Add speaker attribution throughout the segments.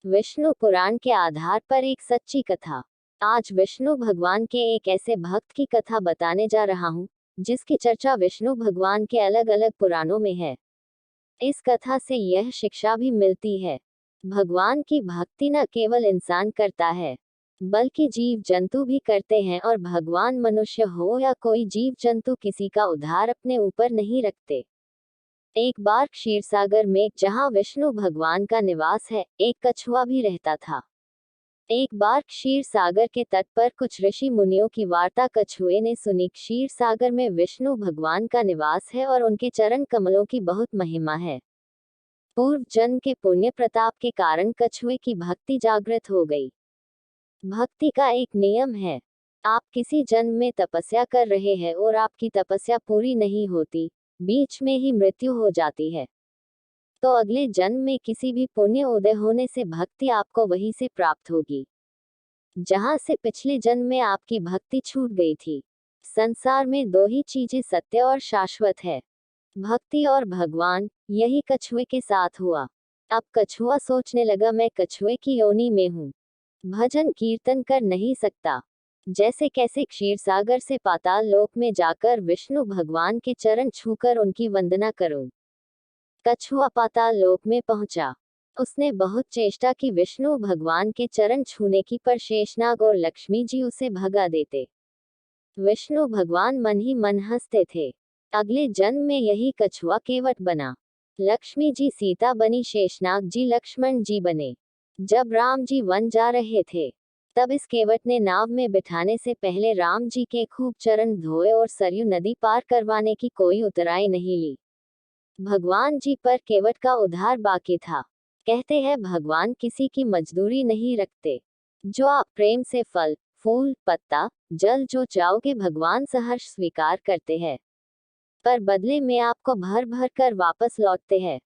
Speaker 1: विष्णु पुराण के आधार पर एक सच्ची कथा। आज विष्णु भगवान के एक ऐसे भक्त की कथा बताने जा रहा हूँ जिसकी चर्चा विष्णु भगवान के अलग अलग पुराणों में है। इस कथा से यह शिक्षा भी मिलती है, भगवान की भक्ति न केवल इंसान करता है बल्कि जीव जंतु भी करते हैं, और भगवान मनुष्य हो या कोई जीव जंतु किसी का उद्धार अपने ऊपर नहीं रखते। एक बार क्षीरसागर में, जहाँ विष्णु भगवान का निवास है, एक कछुआ भी रहता था। एक बार क्षीर सागर के तट पर कुछ ऋषि मुनियों की वार्ता कछुए ने सुनी। क्षीर सागर में विष्णु भगवान का निवास है और उनके चरण कमलों की बहुत महिमा है। पूर्व जन्म के पुण्य प्रताप के कारण कछुए की भक्ति जागृत हो गई। भक्ति का एक नियम है, आप किसी जन्म में तपस्या कर रहे हैं और आपकी तपस्या पूरी नहीं होती, बीच में ही मृत्यु हो जाती है, तो अगले जन्म में किसी भी पुण्य उदय होने से भक्ति आपको वहीं से प्राप्त होगी जहां से पिछले जन्म में आपकी भक्ति छूट गई थी। संसार में दो ही चीजें सत्य और शाश्वत है, भक्ति और भगवान। यही कछुए के साथ हुआ। अब कछुआ सोचने लगा, मैं कछुए की योनि में हूँ, भजन कीर्तन कर नहीं सकता, जैसे कैसे क्षीरसागर से पाताल लोक में जाकर विष्णु भगवान के चरण छूकर उनकी वंदना करूं। कछुआ पाताल लोक में पहुंचा। उसने बहुत चेष्टा की विष्णु भगवान के चरण छूने की, पर शेषनाग और लक्ष्मी जी उसे भगा देते। विष्णु भगवान मन ही मन हंसते थे। अगले जन्म में यही कछुआ केवट बना, लक्ष्मी जी सीता बनी, शेषनाग जी लक्ष्मण जी बने। जब राम जी वन जा रहे थे, तब इस केवट ने नाव में बिठाने से पहले राम जी के खूब चरण धोए और सरयू नदी पार करवाने की कोई उतराई नहीं ली। भगवान जी पर केवट का उद्धार बाकी था। कहते हैं, भगवान किसी की मजदूरी नहीं रखते, जो आप प्रेम से फल फूल पत्ता जल जो चाहोगे भगवान सहर्ष स्वीकार करते हैं, पर बदले में आपको भर भर कर वापस लौटते हैं।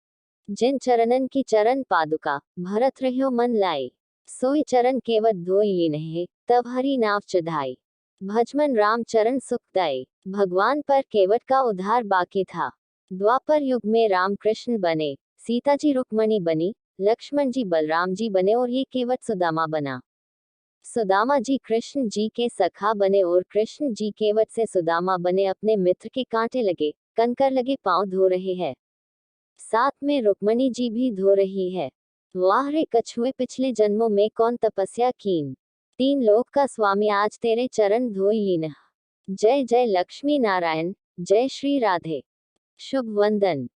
Speaker 1: जिन चरणन की चरण पादुका भरत रह्यो मन लाई, सोई चरण केवट धोई लीन्हे, तब हरि नाव चढ़ाई। भजमन राम चरण सुखदाई। भगवान पर केवट का उद्धार बाकी था। द्वापर युग में राम कृष्ण बने, सीता जी रुक्मणी बनी, लक्ष्मण जी बलराम जी बने और ये केवट सुदामा बना। सुदामा जी कृष्ण जी के सखा बने और कृष्ण जी केवट से सुदामा बने। अपने मित्र के कांटे लगे, कंकर लगे पांव धो रहे हैं, साथ में रुक्मणी जी भी धो रही है। वाह रे कछुए, पिछले जन्मों में कौन तपस्या कीन, तीन लोक का स्वामी आज तेरे चरण धोई लीन। जय जय लक्ष्मी नारायण, जय श्री राधे। शुभ वंदन।